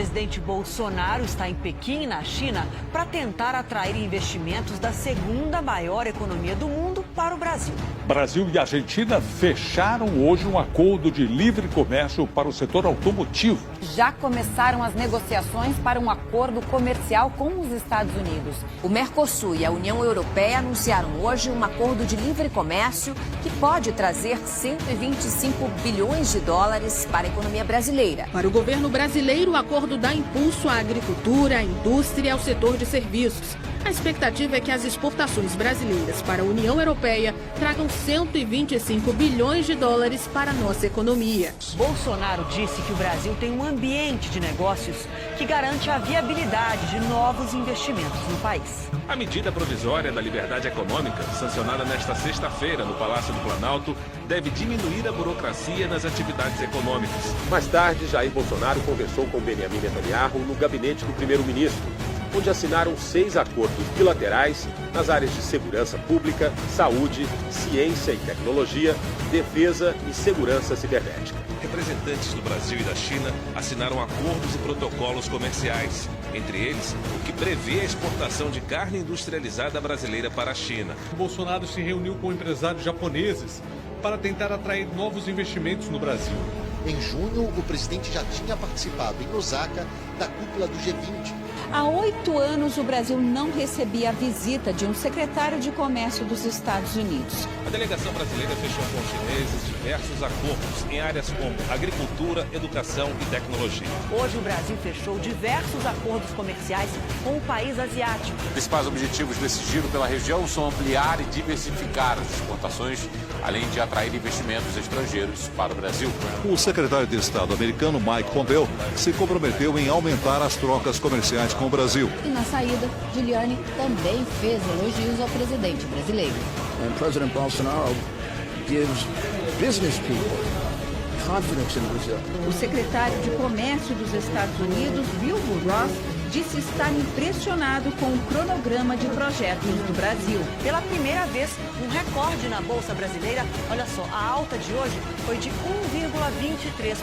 presidente Bolsonaro está em Pequim, na China, para tentar atrair investimentos da segunda maior economia do mundo para o Brasil. Brasil e Argentina fecharam hoje um acordo de livre comércio para o setor automotivo. Já começaram as negociações para um acordo comercial com os Estados Unidos. O Mercosul e a União Europeia anunciaram hoje um acordo de livre comércio que pode trazer 125 bilhões de dólares para a economia brasileira. Para o governo brasileiro, o acordo dá impulso à agricultura, à indústria e ao setor de serviços. A expectativa é que as exportações brasileiras para a União Europeia tragam 125 bilhões de dólares para a nossa economia. Bolsonaro disse que o Brasil tem um ambiente de negócios que garante a viabilidade de novos investimentos no país. A medida provisória da liberdade econômica, sancionada nesta sexta-feira no Palácio do Planalto, deve diminuir a burocracia nas atividades econômicas. Mais tarde, Jair Bolsonaro conversou com Benjamin Netanyahu no gabinete do primeiro-ministro, onde assinaram 6 acordos bilaterais nas áreas de segurança pública, saúde, ciência e tecnologia, defesa e segurança cibernética. Representantes do Brasil e da China assinaram acordos e protocolos comerciais, entre eles o que prevê a exportação de carne industrializada brasileira para a China. Bolsonaro se reuniu com empresários japoneses para tentar atrair novos investimentos no Brasil. Em junho, o presidente já tinha participado em Osaka da cúpula do G20. Há 8 anos, o Brasil não recebia a visita de um secretário de comércio dos Estados Unidos. A delegação brasileira fechou com os chineses diversos acordos em áreas como agricultura, educação e tecnologia. Hoje, o Brasil fechou diversos acordos comerciais com o país asiático. Os principais objetivos desse giro pela região são ampliar e diversificar as exportações, além de atrair investimentos estrangeiros para o Brasil. O secretário de Estado americano Mike Pompeo se comprometeu em aumentar as trocas comerciais com o Brasil. E na saída, Giuliani também fez elogios ao presidente brasileiro. And President Bolsonaro gives business people confidence in Brazil. O secretário de Comércio dos Estados Unidos, Wilbur Ross, disse estar impressionado com o cronograma de projetos do Brasil. Pela primeira vez, um recorde na Bolsa Brasileira. Olha só, a alta de hoje foi de 1,23%.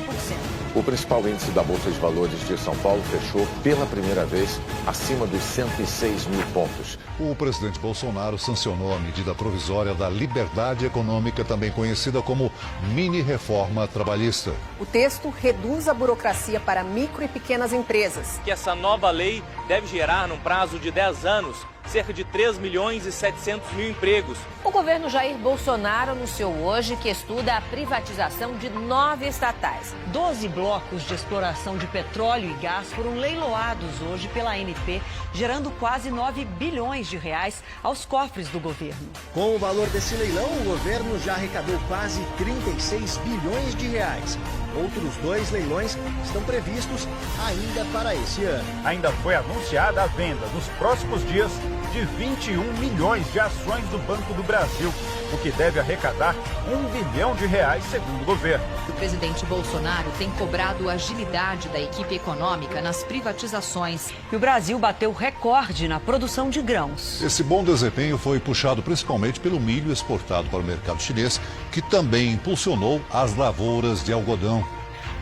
O principal índice da Bolsa de Valores de São Paulo fechou pela primeira vez acima dos 106 mil pontos. O presidente Bolsonaro sancionou a medida provisória da liberdade econômica, também conhecida como mini-reforma trabalhista. O texto reduz a burocracia para micro e pequenas empresas. Que essa nova lei deve gerar, num prazo de 10 anos, cerca de 3 milhões e 700 mil empregos. O governo Jair Bolsonaro anunciou hoje que estuda a privatização de 9 estatais. 12 blocos de exploração de petróleo e gás foram leiloados hoje pela ANP, gerando quase 9 bilhões de reais aos cofres do governo. Com o valor desse leilão, o governo já arrecadou quase 36 bilhões de reais. Outros 2 leilões estão previstos ainda para esse ano. Ainda foi anunciada a venda nos próximos dias de 21 milhões de ações do Banco do Brasil, o que deve arrecadar 1 bilhão de reais, segundo o governo. O presidente Bolsonaro tem cobrado a agilidade da equipe econômica nas privatizações. E o Brasil bateu recorde na produção de grãos. Esse bom desempenho foi puxado principalmente pelo milho exportado para o mercado chinês, que também impulsionou as lavouras de algodão.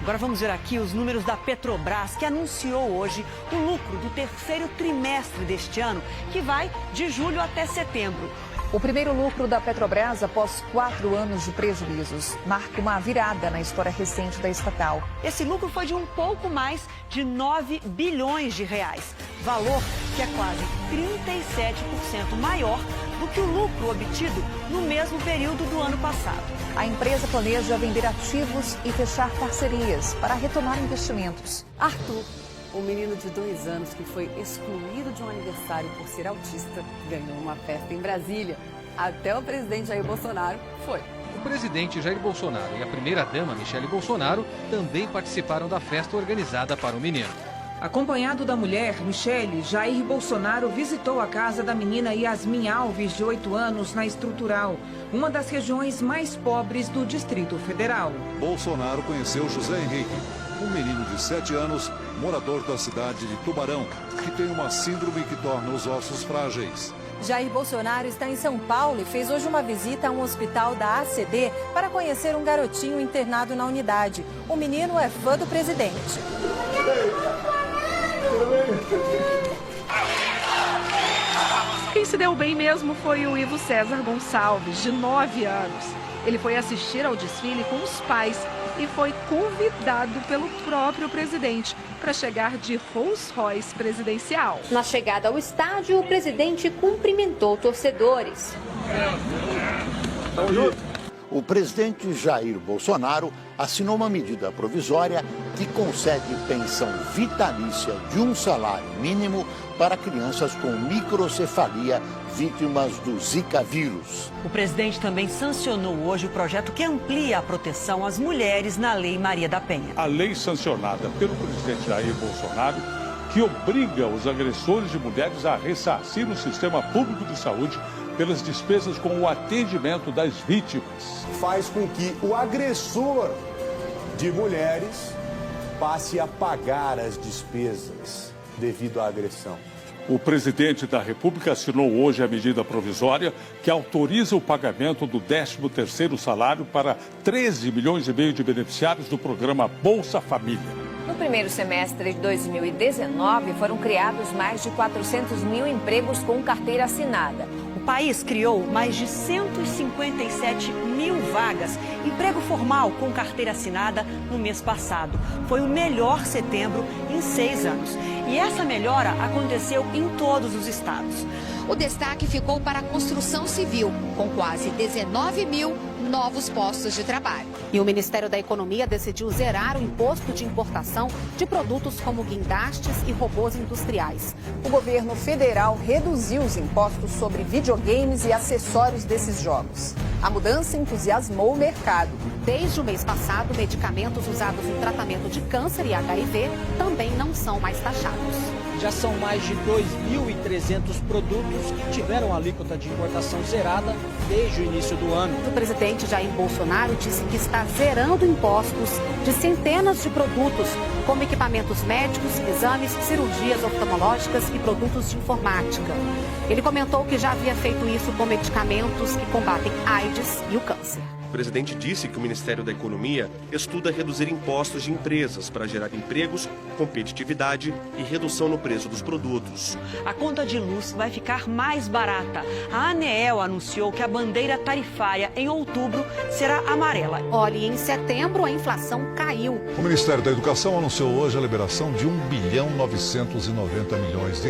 Agora vamos ver aqui os números da Petrobras, que anunciou hoje o lucro do terceiro trimestre deste ano, que vai de julho até setembro. O primeiro lucro da Petrobras após 4 anos de prejuízos marca uma virada na história recente da estatal. Esse lucro foi de um pouco mais de 9 bilhões de reais, valor que é quase 37% maior do que o lucro obtido no mesmo período do ano passado. A empresa planeja vender ativos e fechar parcerias para retomar investimentos. Arthur, um menino de 2 anos que foi excluído de um aniversário por ser autista, ganhou uma festa em Brasília. Até o presidente Jair Bolsonaro foi. O presidente Jair Bolsonaro e a primeira-dama Michele Bolsonaro também participaram da festa organizada para o menino. Acompanhado da mulher, Michele, Jair Bolsonaro visitou a casa da menina Yasmin Alves, de 8 anos, na Estrutural, uma das regiões mais pobres do Distrito Federal. Bolsonaro conheceu José Henrique, um menino de 7 anos, morador da cidade de Tubarão, que tem uma síndrome que torna os ossos frágeis. Jair Bolsonaro está em São Paulo e fez hoje uma visita a um hospital da ACD para conhecer um garotinho internado na unidade. O menino é fã do presidente. se deu bem mesmo foi o Ivo César Gonçalves, de 9 anos. Ele foi assistir ao desfile com os pais e foi convidado pelo próprio presidente para chegar de Rolls Royce presidencial. Na chegada ao estádio, o presidente cumprimentou torcedores. O presidente Jair Bolsonaro assinou uma medida provisória que concede pensão vitalícia de um salário mínimo para crianças com microcefalia vítimas do Zika vírus. O presidente também sancionou hoje o projeto que amplia a proteção às mulheres na Lei Maria da Penha. A lei sancionada pelo presidente Jair Bolsonaro, que obriga os agressores de mulheres a ressarcir no sistema público de saúde pelas despesas com o atendimento das vítimas. Faz com que o agressor de mulheres passe a pagar as despesas devido à agressão. O presidente da República assinou hoje a medida provisória que autoriza o pagamento do 13º salário para 13 milhões e meio de beneficiários do programa Bolsa Família. No primeiro semestre de 2019, foram criados mais de 400 mil empregos com carteira assinada. O país criou mais de 157 mil vagas, emprego formal com carteira assinada no mês passado. Foi o melhor setembro em 6 anos. E essa melhora aconteceu em todos os estados. O destaque ficou para a construção civil, com quase 19 mil novos postos de trabalho. E o Ministério da Economia decidiu zerar o imposto de importação de produtos como guindastes e robôs industriais. O governo federal reduziu os impostos sobre videogames e acessórios desses jogos. A mudança entusiasmou o mercado. Desde o mês passado, medicamentos usados no tratamento de câncer e HIV também não são mais taxados. Já são mais de 2.300 produtos que tiveram a alíquota de importação zerada desde o início do ano. O presidente Jair Bolsonaro disse que está zerando impostos de centenas de produtos, como equipamentos médicos, exames, cirurgias oftalmológicas e produtos de informática. Ele comentou que já havia feito isso com medicamentos que combatem AIDS e o câncer. O presidente disse que o Ministério da Economia estuda reduzir impostos de empresas para gerar empregos, competitividade e redução no preço dos produtos. A conta de luz vai ficar mais barata. A ANEEL anunciou que a bandeira tarifária em outubro será amarela. Olha, em setembro a inflação caiu. O Ministério da Educação anunciou hoje a liberação de R$1.990 bilhões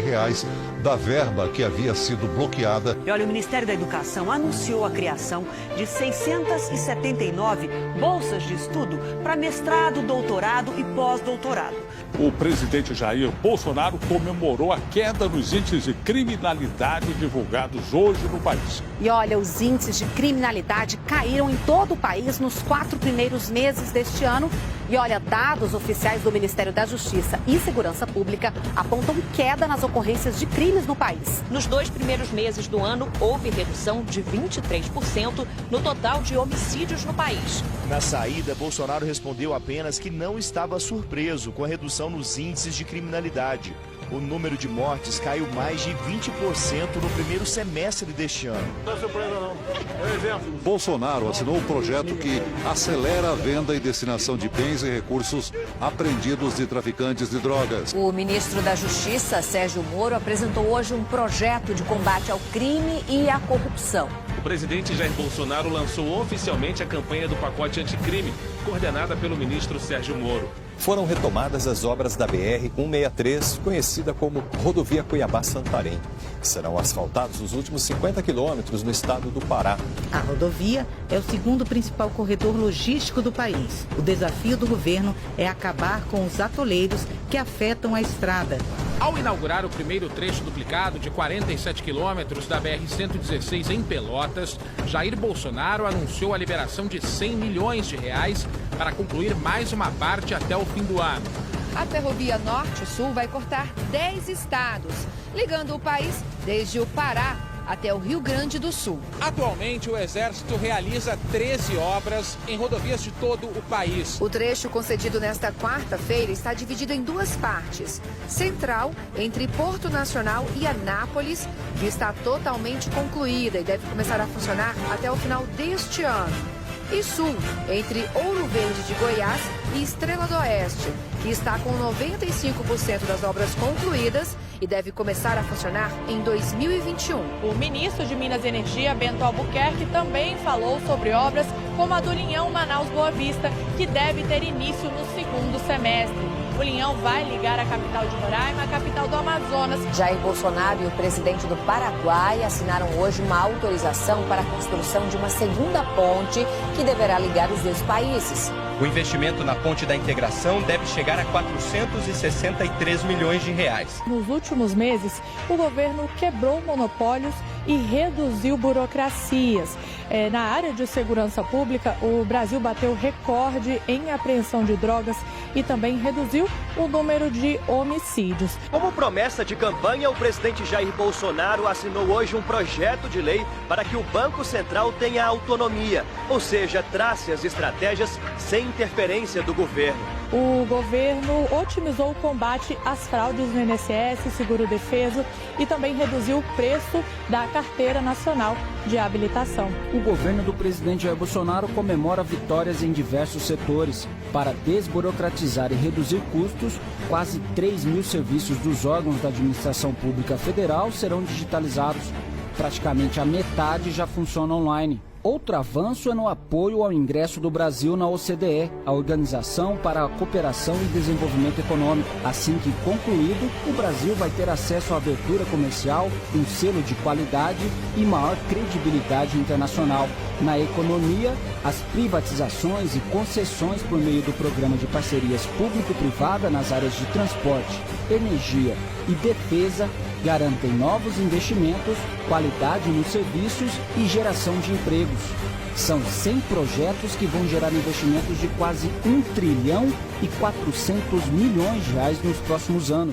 da verba que havia sido bloqueada. E olha, o Ministério da Educação anunciou a criação de 679 bolsas de estudo para mestrado, doutorado e pós-doutorado. O presidente Jair Bolsonaro comemorou a queda nos índices de criminalidade divulgados hoje no país. E olha, os índices de criminalidade caíram em todo o país nos 4 primeiros meses deste ano. E olha, dados oficiais do Ministério da Justiça e Segurança Pública apontam queda nas ocorrências de crimes no país. Nos 2 primeiros meses do ano, houve redução de 23% no total de homicídios no país. Na saída, Bolsonaro respondeu apenas que não estava surpreso com a redução nos índices de criminalidade. O número de mortes caiu mais de 20% no primeiro semestre deste ano. Não é surpresa, não. É exemplo. Bolsonaro assinou um projeto que acelera a venda e destinação de bens e recursos apreendidos de traficantes de drogas. O ministro da Justiça, Sérgio Moro, apresentou hoje um projeto de combate ao crime e à corrupção. O presidente Jair Bolsonaro lançou oficialmente a campanha do pacote anticrime, coordenada pelo ministro Sérgio Moro. Foram retomadas as obras da BR-163, conhecida como Rodovia Cuiabá-Santarém. Serão asfaltados os últimos 50 quilômetros no estado do Pará. A rodovia é o segundo principal corredor logístico do país. O desafio do governo é acabar com os atoleiros que afetam a estrada. Ao inaugurar o primeiro trecho duplicado de 47 quilômetros da BR-116 em Pelotas, Jair Bolsonaro anunciou a liberação de R$100 milhões para concluir mais uma parte até o fim do ano. A Ferrovia Norte-Sul vai cortar 10 estados, ligando o país desde o Pará até o Rio Grande do Sul. Atualmente, o Exército realiza 13 obras em rodovias de todo o país. O trecho concedido nesta quarta-feira está dividido em 2 partes. Central, entre Porto Nacional e Anápolis, que está totalmente concluída e deve começar a funcionar até o final deste ano. E Sul, entre Ouro Verde de Goiás e Estrela do Oeste, que está com 95% das obras concluídas e deve começar a funcionar em 2021. O ministro de Minas e Energia, Bento Albuquerque, também falou sobre obras como a do Linhão Manaus-Boa Vista, que deve ter início no segundo semestre. O Linhão vai ligar a capital de Roraima à capital do Amazonas. Jair Bolsonaro e o presidente do Paraguai assinaram hoje uma autorização para a construção de uma segunda ponte que deverá ligar os dois países. O investimento na ponte da integração deve chegar a 463 milhões de reais. Nos últimos meses, o governo quebrou monopólios e reduziu burocracias. Na área de segurança pública, o Brasil bateu recorde em apreensão de drogas e também reduziu o número de homicídios. Como promessa de campanha, o presidente Jair Bolsonaro assinou hoje um projeto de lei para que o Banco Central tenha autonomia, ou seja, trace as estratégias sem interferência do governo. O governo otimizou o combate às fraudes no INSS, seguro-defeso e também reduziu o preço da Carteira Nacional de Habilitação. O governo do presidente Jair Bolsonaro comemora vitórias em diversos setores. Para desburocratizar e reduzir custos, quase 3 mil serviços dos órgãos da administração pública federal serão digitalizados. Praticamente a metade já funciona online. Outro avanço é no apoio ao ingresso do Brasil na OCDE, a Organização para a Cooperação e Desenvolvimento Econômico. Assim que concluído, o Brasil vai ter acesso à abertura comercial, um selo de qualidade e maior credibilidade internacional. Na economia, as privatizações e concessões por meio do Programa de Parcerias Público-Privada nas áreas de transporte, energia e defesa garantem novos investimentos, qualidade nos serviços e geração de empregos. São 100 projetos que vão gerar investimentos de quase 1 trilhão e 400 milhões de reais nos próximos anos.